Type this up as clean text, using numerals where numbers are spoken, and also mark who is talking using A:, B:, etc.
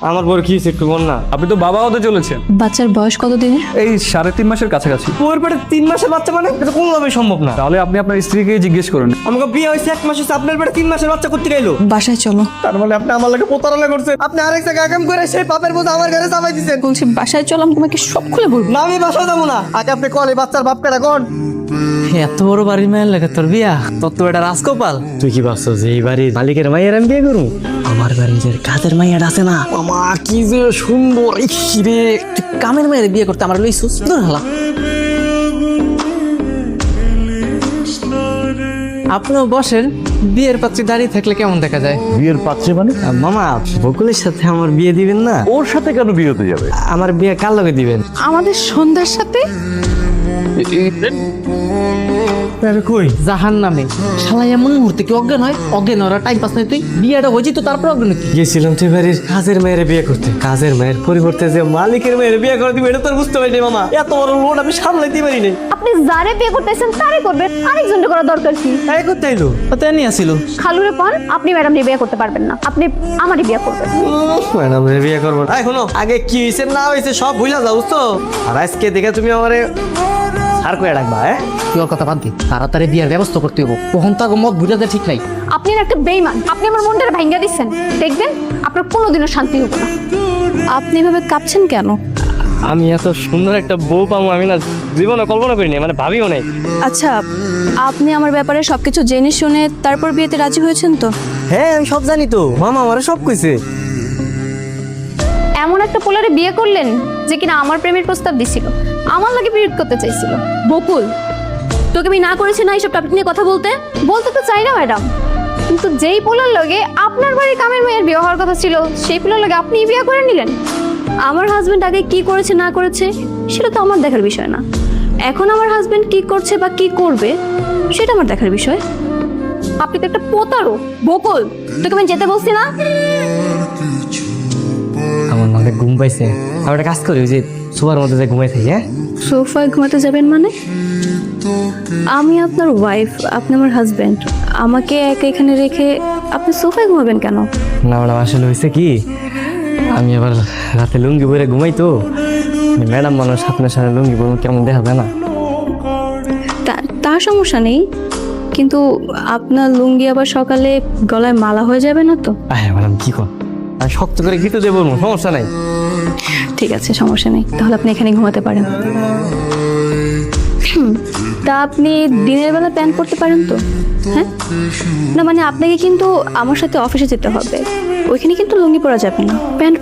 A: আমার বড় কি হয়েছে একটু বল না।
B: আপনি তো বাবা হতে চলেছেন।
C: বাচ্চার বয়স কত দিনের?
B: এই 3.5 মাসের কাছাকাছি।
A: ওর পেটে 3 মাসের বাচ্চা মানে এটা কোনোভাবেই সম্ভব না।
B: তাহলে আপনি আপনার স্ত্রীকে জিজ্ঞেস করুন।
A: আমাকে বিয়ে হয়েছে 1 মাস হয়েছে, আপনার পেটে 3 মাসের বাচ্চা করতে গেলো।
C: বাসায় চলো।
A: তার মানে আপনি আমার লাগে প্রতারণা করছেন। আপনি আরেক জায়গায় কাম করে সেই পাপের বোঝা আমার ঘরে চাপাই দিচ্ছেন।
C: বলছি বাসায় চলো, আমি তোমাকে সব খুলে বলবো।
A: না আমি বাসায় যাবো না। আগে আপনি কল এই বাচ্চার বাপ কেনা কোন?
D: এত বড় বাড়ির মায়ের লাগে তোর বিয়া? তোর তো এটা রাজকপাল।
A: তুই কি ভাবছো যে এই বাড়ির মালিকের মায়ের আমি বিয়ে করবো?
D: আমার বাড়ির যে কাজের মাইয়াটা আছে না, মামা কি যে সুন্দর। রে তুই কামের মায়ের বিয়ে করতে আমার লইছুস? দূর হালা। আপনিও বসেন, বিয়ের পাত্রী দাঁড়িয়ে থাকলে কেমন দেখা যায়?
E: বিয়ের পাচ্ছে মানে?
A: মামা বকুলের সাথে আমার বিয়ে দিবেন না?
E: ওর সাথে কেন বিয়ে হতে যাবে?
A: আমার বিয়ে কার লগে দিবেন?
C: আমাদের সন্ধ্যার সাথে
A: কই
D: জাহান নামে শালা এমন মুহূর্তে কি অজ্ঞান হয়? অজ্ঞান ওরা টাইম পাস নাই। তুই বিয়েটা হয়েছি তো তারপর অজ্ঞান কি?
A: গেছিলাম তুই বাড়ির কাজের মেয়ের বিয়ে করতে, কাজের মেয়ের পরিবর্তে যে মালিকের মেয়ের বিয়ে করে দিবে এটা তো আর বুঝতে পারিনি মামা। এত বড় লোড আমি সামলাইতে পারি নাই।
F: আপনি যারে বিয়ে করতেছেন তারে করবেন, আরেকজনকে করা দরকার কি?
A: তাই করতে আইলো।
D: তো নিয়ে আসিল।
F: খালুরে পান আপনি ম্যাডাম নিয়ে বিয়ে করতে পারবেন না, আপনি আমারই বিয়ে করবেন।
A: ম্যাডাম বিয়ে করবো না। এখনো আগে কি হয়েছে না হয়েছে সব ভুলা যাও তো। আর আজকে দেখে তুমি আমারে আর কয়ে ডাকবা?
D: তুই ওর কথা বাদ দি, তাড়াতাড়ি বিয়ের ব্যবস্থা করতে হবো। কখন তো মত বুঝাতে ঠিক নাই।
F: আপনি না একটা বেইমান, আপনি আমার মনটা ভাঙ্গা দিচ্ছেন। দেখবেন আপনার কোনোদিনও শান্তি হবে না।
C: আপনি এভাবে কাঁপছেন কেন?
A: আমি এত সুন্দর একটা বউ পাবো আমি না জীবনে কল্পনা করিনি, মানে ভাবিও নাই।
C: আচ্ছা, আপনি আমার ব্যাপারে সবকিছু জেনে শুনে তারপর বিয়েতে রাজি হয়েছেন তো?
A: হ্যাঁ আমি সব জানি তো, মামা আমারে সব কইছে।
F: এমন একটা পোলারে বিয়ে করলেন যে কিনা আমার প্রেমের প্রস্তাব দিছিল, আমার লাগে বিয়ে করতে চাইছিল। বকুল, তোকে আমি না করেছি না এইসব টপিক নিয়ে কথা বলতে তো চাই না ম্যাডাম, কিন্তু যেই পোলার লগে আপনার বাড়ির কামের মেয়ের বিয়ে হওয়ার কথা ছিল সেই পোলার লগে আপনি বিয়ে করে নিলেন। আমার হাজবেন্ড আগে কি করেছে না করেছে সেটা তো আমার দেখার বিষয় না, এখন আমার হাজবেন্ড কি করছে বা কি করবে সেটা আমার দেখার বিষয়। আপনি তো একটা প্রতারক। বকুল, তোকে আমি যেতে বলছি না?
A: আমার মাকে ঘুম পাইছে, আমি একটা কাজ করি ওই যে সোফার মধ্যে যে ঘুমাই থাকি। হ্যাঁ
C: সোফায় ঘুমাতে যাবেন মানে? আমি আপনার ওয়াইফ, আপনি আমার হাজবেন্ড, আমাকে একা এখানে রেখে আপনি সোফায় ঘুমাবেন কেন?
A: না ম্যাডাম আসলে হয়েছে কি, আমি আবার রাতে লুঙ্গি পরে ঘুমাই তো। ম্যাডাম মানুষ আপনার সাথে লুঙ্গি পরে কেমন দেখা যায় না?
C: তা সমস্যা নেই, কিন্তু আপনার লুঙ্গি আবার সকালে গলায় মালা হয়ে যাবে না তো?
A: হ্যাঁ ম্যাডাম কি কর, আমি শক্ত করে গিতে দেবো, সমস্যা নাই।
C: ঠিক আছে, সমস্যা নেই, তাহলে আপনি এখানে ঘুমাতে পারেন। তা আপনি দিনের বেলা প্যান্ট পরতে পারেন তো? হ্যাঁ না, মানে আপনাকে কিন্তু আমার সাথে অফিসে যেতে হবে, ওইখানে কিন্তু লুঙ্গি পরা যাবে না, প্যান্ট